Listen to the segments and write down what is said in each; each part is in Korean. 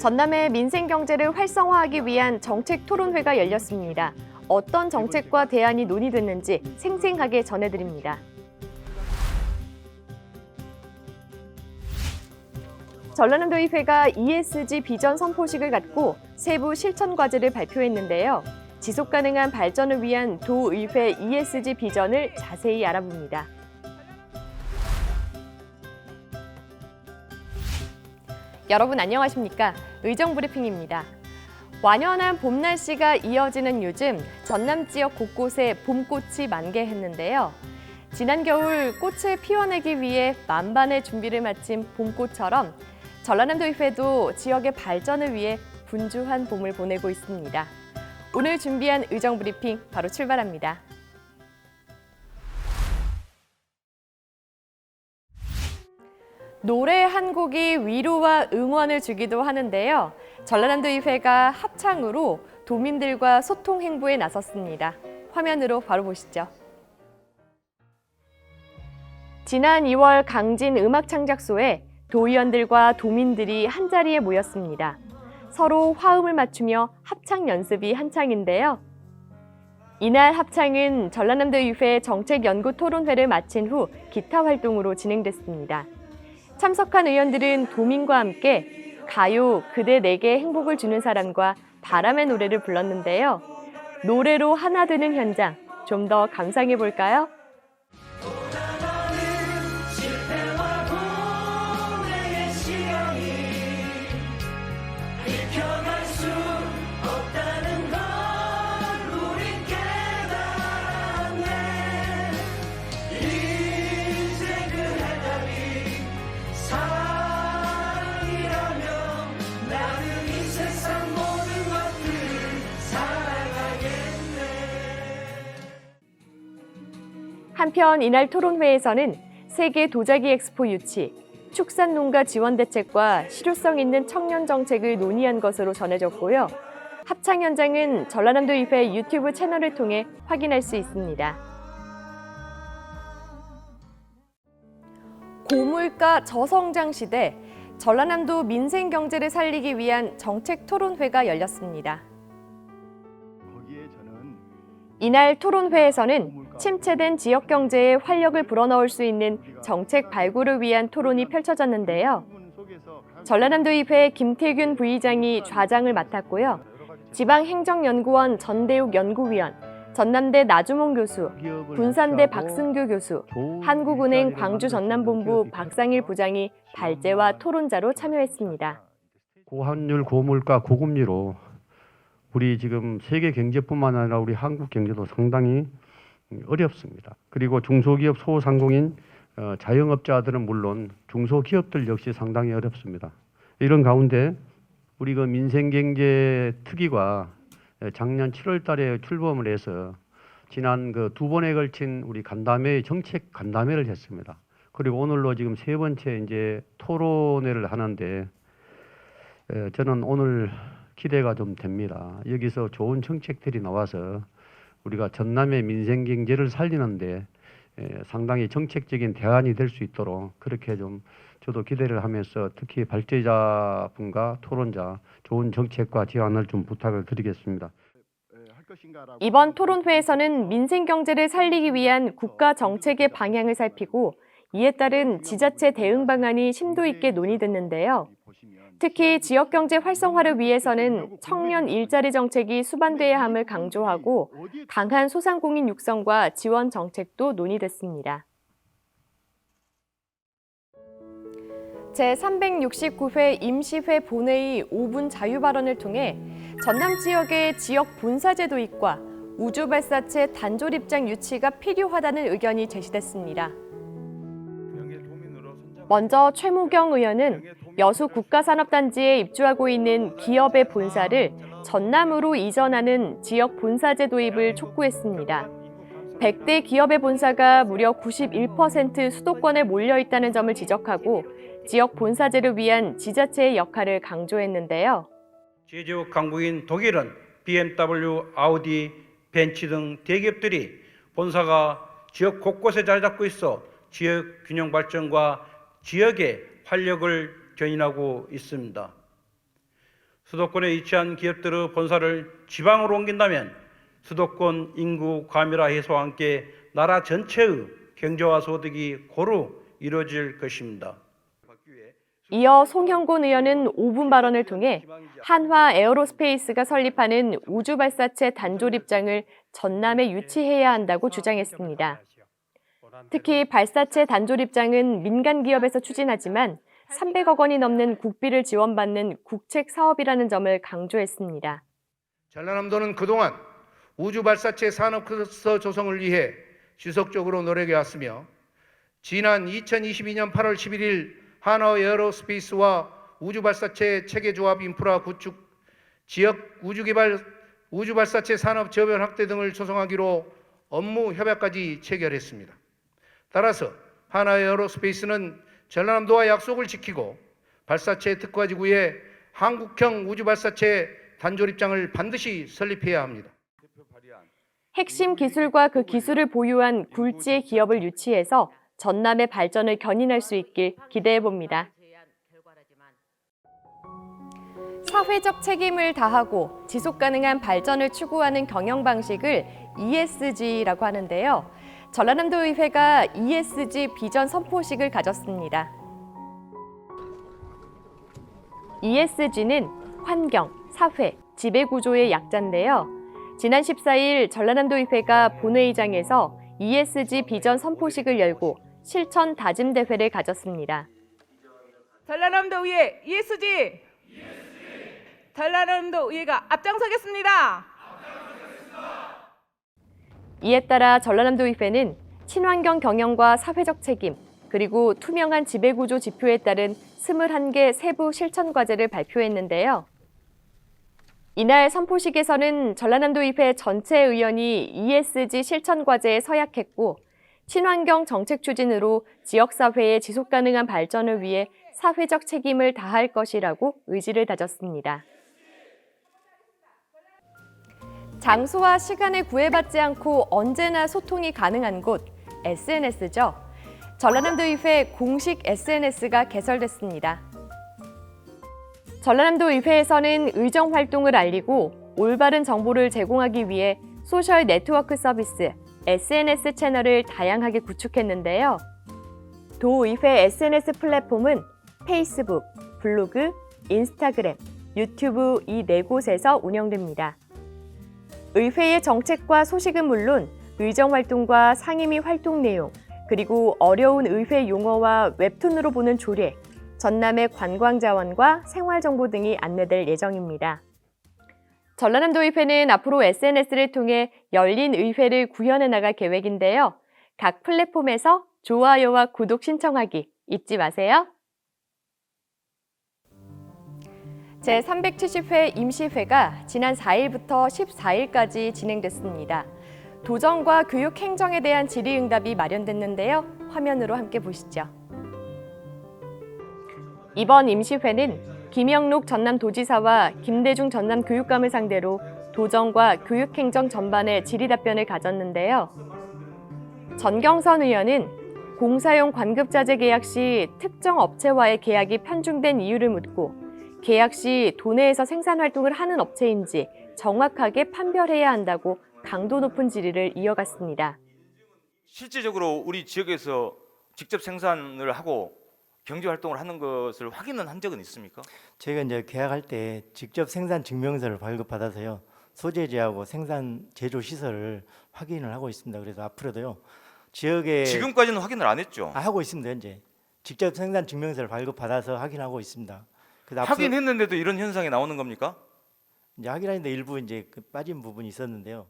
전남의 민생 경제를 활성화하기 위한 정책 토론회가 열렸습니다. 어떤 정책과 대안이 논의됐는지 생생하게 전해드립니다. 전라남도의회가 ESG 비전 선포식을 갖고 세부 실천 과제를 발표했는데요. 지속 가능한 발전을 위한 도의회 ESG 비전을 자세히 알아봅니다. 여러분 안녕하십니까? 의정브리핑입니다. 완연한 봄 날씨가 이어지는 요즘 전남 지역 곳곳에 봄꽃이 만개했는데요. 지난 겨울 꽃을 피워내기 위해 만반의 준비를 마친 봄꽃처럼 전라남도의회도 지역의 발전을 위해 분주한 봄을 보내고 있습니다. 오늘 준비한 의정브리핑 바로 출발합니다. 노래 한 곡이 위로와 응원을 주기도 하는데요. 전라남도의회가 합창으로 도민들과 소통 행보에 나섰습니다. 화면으로 바로 보시죠. 지난 2월 강진 음악창작소에 도의원들과 도민들이 한자리에 모였습니다. 서로 화음을 맞추며 합창 연습이 한창인데요. 이날 합창은 전라남도의회 정책연구토론회를 마친 후 기타 활동으로 진행됐습니다. 참석한 의원들은 도민과 함께 가요 그대 내게 행복을 주는 사람과 바람의 노래를 불렀는데요. 노래로 하나 되는 현장 좀 더 감상해 볼까요? 한편 이날 토론회에서는 세계 도자기 엑스포 유치, 축산농가 지원 대책과 실효성 있는 청년 정책을 논의한 것으로 전해졌고요. 합창 현장은 전라남도의회 유튜브 채널을 통해 확인할 수 있습니다. 고물가 저성장 시대, 전라남도 민생 경제를 살리기 위한 정책 토론회가 열렸습니다. 이날 토론회에서는 침체된 지역 경제에 활력을 불어넣을 수 있는 정책 발굴을 위한 토론이 펼쳐졌는데요. 전라남도의회 김태균 부의장이 좌장을 맡았고요. 지방행정연구원 전대욱 연구위원, 전남대 나주몽 교수, 군산대 박승규 교수, 한국은행 광주전남본부 박상일 부장이 발제와 토론자로 참여했습니다. 고환율, 고물가, 고금리로 우리 지금 세계 경제뿐만 아니라 우리 한국 경제도 상당히 어렵습니다. 그리고 중소기업, 소상공인, 자영업자들은 물론 중소기업들 역시 상당히 어렵습니다. 이런 가운데 우리 그 민생경제 특위가 작년 7월 달에 출범을 해서 지난 그 2번에 걸친 우리 간담회, 정책 간담회를 했습니다. 그리고 오늘로 지금 3번째 이제 토론회를 하는데 저는 오늘 기대가 좀 됩니다. 여기서 좋은 정책들이 나와서 우리가 전남의 민생 경제를 살리는데 상당히 정책적인 대안이 될 수 있도록 그렇게 좀 저도 기대를 하면서 특히 발제자분과 토론자 좋은 정책과 제안을 좀 부탁을 드리겠습니다. 이번 토론회에서는 민생 경제를 살리기 위한 국가 정책의 방향을 살피고 이에 따른 지자체 대응 방안이 심도 있게 논의됐는데요. 특히 지역경제 활성화를 위해서는 청년 일자리 정책이 수반돼야 함을 강조하고 강한 소상공인 육성과 지원 정책도 논의됐습니다. 제369회 임시회 본회의 5분 자유발언을 통해 전남 지역의 지역 본사제 도입과 우주발사체 단졸 입장 유치가 필요하다는 의견이 제시됐습니다. 먼저 최무경 의원은 여수 국가산업단지에 입주하고 있는 기업의 본사를 전남으로 이전하는 지역 본사제 도입을 촉구했습니다. 100대 기업의 본사가 무려 91% 수도권에 몰려 있다는 점을 지적하고 지역 본사제를 위한 지자체의 역할을 강조했는데요. 제조업 강국인 독일은 BMW, 아우디, 벤츠 등 대기업들이 본사가 지역 곳곳에 자리 잡고 있어 지역 균형 발전과 지역의 활력을 견인하고 있습니다. 수도권에 위치한 기업들의 본사를 지방으로 옮긴다면 수도권 인구 과밀화 해소와 함께 나라 전체의 경제와 소득이 고루 이루어질 것입니다. 이어 송형곤 의원은 5분 발언을 통해 한화 에어로스페이스가 설립하는 우주발사체 단조립장을 전남에 유치해야 한다고 주장했습니다. 특히 발사체 단조립장은 민간 기업에서 추진하지만 300억 원이 넘는 국비를 지원받는 국책 사업이라는 점을 강조했습니다. 전라남도는 그동안 우주발사체 산업 클러스터 조성을 위해 지속적으로 노력해왔으며 지난 2022년 8월 11일 한화 에어로스페이스와 우주발사체 체계조합 인프라 구축, 지역 우주발사체 산업 저변 확대 등을 조성하기로 업무 협약까지 체결했습니다. 따라서 한화 에어로스페이스는 전라남도와 약속을 지키고 발사체 특화지구에 한국형 우주발사체 단조립장을 반드시 설립해야 합니다. 핵심 기술과 그 기술을 보유한 굴지의 기업을 유치해서 전남의 발전을 견인할 수 있길 기대해 봅니다. 사회적 책임을 다하고 지속 가능한 발전을 추구하는 경영 방식을 ESG라고 하는데요. 전라남도의회가 ESG 비전 선포식을 가졌습니다. ESG는 환경, 사회, 지배구조의 약자인데요. 지난 14일 전라남도의회가 본회의장에서 ESG 비전 선포식을 열고 실천 다짐 대회를 가졌습니다. 전라남도의회 ESG! 전라남도의회가 앞장서겠습니다. 이에 따라 전라남도의회는 친환경 경영과 사회적 책임, 그리고 투명한 지배구조 지표에 따른 21개 세부 실천 과제를 발표했는데요. 이날 선포식에서는 전라남도의회 전체 의원이 ESG 실천 과제에 서약했고 친환경 정책 추진으로 지역사회의 지속가능한 발전을 위해 사회적 책임을 다할 것이라고 의지를 다졌습니다. 장소와 시간에 구애받지 않고 언제나 소통이 가능한 곳, SNS죠. 전라남도의회 공식 SNS가 개설됐습니다. 전라남도의회에서는 의정 활동을 알리고 올바른 정보를 제공하기 위해 소셜 네트워크 서비스, SNS 채널을 다양하게 구축했는데요. 도의회 SNS 플랫폼은 페이스북, 블로그, 인스타그램, 유튜브 이 4곳에서 운영됩니다. 의회의 정책과 소식은 물론 의정 활동과 상임위 활동 내용, 그리고 어려운 의회 용어와 웹툰으로 보는 조례, 전남의 관광자원과 생활정보 등이 안내될 예정입니다. 전라남도의회는 앞으로 SNS를 통해 열린 의회를 구현해 나갈 계획인데요. 각 플랫폼에서 좋아요와 구독 신청하기 잊지 마세요. 제370회 임시회가 지난 4일부터 14일까지 진행됐습니다. 도정과 교육 행정에 대한 질의응답이 마련됐는데요. 화면으로 함께 보시죠. 이번 임시회는 김영록 전남도지사와 김대중 전남교육감을 상대로 도정과 교육행정 전반의 질의답변을 가졌는데요. 전경선 의원은 공사용 관급자재 계약 시 특정 업체와의 계약이 편중된 이유를 묻고 계약 시 도내에서 생산 활동을 하는 업체인지 정확하게 판별해야 한다고 강도 높은 질의를 이어갔습니다. 실질적으로 우리 지역에서 직접 생산을 하고 경제 활동을 하는 것을 확인은 한 적은 있습니까? 저희가 이제 계약할 때 직접 생산 증명서를 발급받아서요. 소재지하고 생산 제조 시설을 확인을 하고 있습니다. 그래서 앞으로도요. 지역에 지금까지는 확인을 안 했죠. 하고 있습니다. 이제 직접 생산 증명서를 발급받아서 확인하고 있습니다. 그래서 확인했는데도 이런 현상이 나오는 겁니까? 이제 확인하는데 일부 이제 빠진 부분이 있었는데요.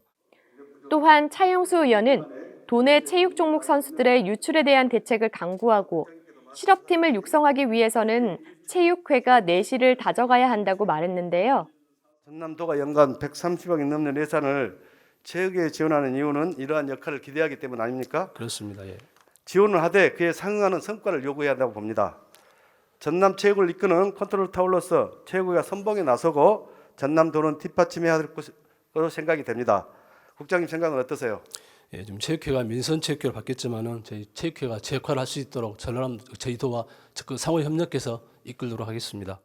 또한 차영수 의원은 도내 체육 종목 선수들의 유출에 대한 대책을 강구하고 실업팀을 육성하기 위해서는 체육회가 내실을 다져가야 한다고 말했는데요. 전남도가 연간 130억이 넘는 예산을 체육에 지원하는 이유는 이러한 역할을 기대하기 때문 아닙니까? 그렇습니다. 예. 지원을 하되 그에 상응하는 성과를 요구해야 한다고 봅니다. 전남 체육을 이끄는 컨트롤 타워로서 체육회가 선봉에 나서고 전남도는 뒷받침해야 할 것으로 생각이 됩니다. 국장님 생각은 어떠세요? 예, 좀 체육회가 민선 체육회로 바뀌었지만은 저희 체육회가 제 역할을 할 수 있도록 저희 도와 적극 상호 협력해서 이끌도록 하겠습니다.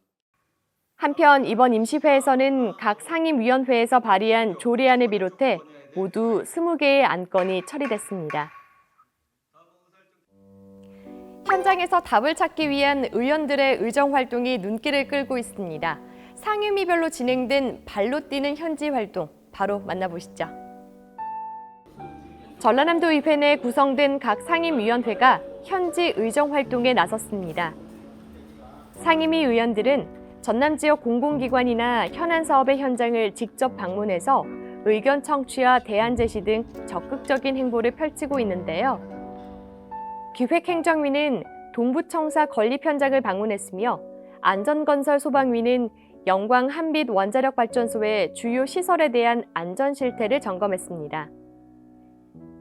한편 이번 임시회에서는 각 상임위원회에서 발의한 조례안을 비롯해 모두 20개의 안건이 처리됐습니다. 현장에서 답을 찾기 위한 의원들의 의정 활동이 눈길을 끌고 있습니다. 상임위별로 진행된 발로 뛰는 현지 활동, 바로 만나보시죠. 전라남도 의회 내 구성된 각 상임위원회가 현지 의정 활동에 나섰습니다. 상임위 의원들은 전남 지역 공공기관이나 현안 사업의 현장을 직접 방문해서 의견 청취와 대안 제시 등 적극적인 행보를 펼치고 있는데요. 기획행정위는 동부청사 건립 현장을 방문했으며 안전건설 소방위는 영광 한빛 원자력 발전소의 주요 시설에 대한 안전 실태를 점검했습니다.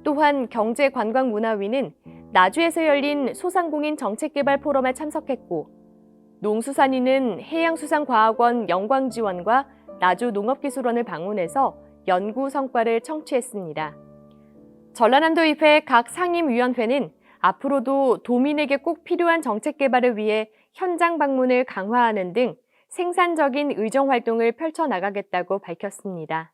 또한 경제관광문화위는 나주에서 열린 소상공인 정책개발 포럼에 참석했고, 농수산위는 해양수산과학원 영광지원과 나주농업기술원을 방문해서 연구 성과를 청취했습니다. 전라남도 의회 각 상임위원회는 앞으로도 도민에게 꼭 필요한 정책 개발을 위해 현장 방문을 강화하는 등 생산적인 의정 활동을 펼쳐나가겠다고 밝혔습니다.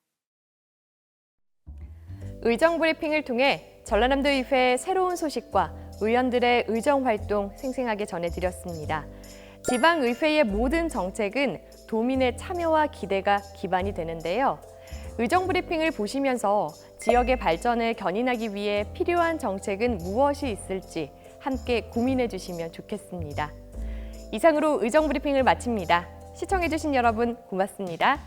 의정 브리핑을 통해 전라남도 의회의 새로운 소식과 의원들의 의정 활동 생생하게 전해드렸습니다. 지방의회의 모든 정책은 도민의 참여와 기대가 기반이 되는데요. 의정 브리핑을 보시면서 지역의 발전을 견인하기 위해 필요한 정책은 무엇이 있을지 함께 고민해 주시면 좋겠습니다. 이상으로 의정 브리핑을 마칩니다. 시청해 주신 여러분 고맙습니다.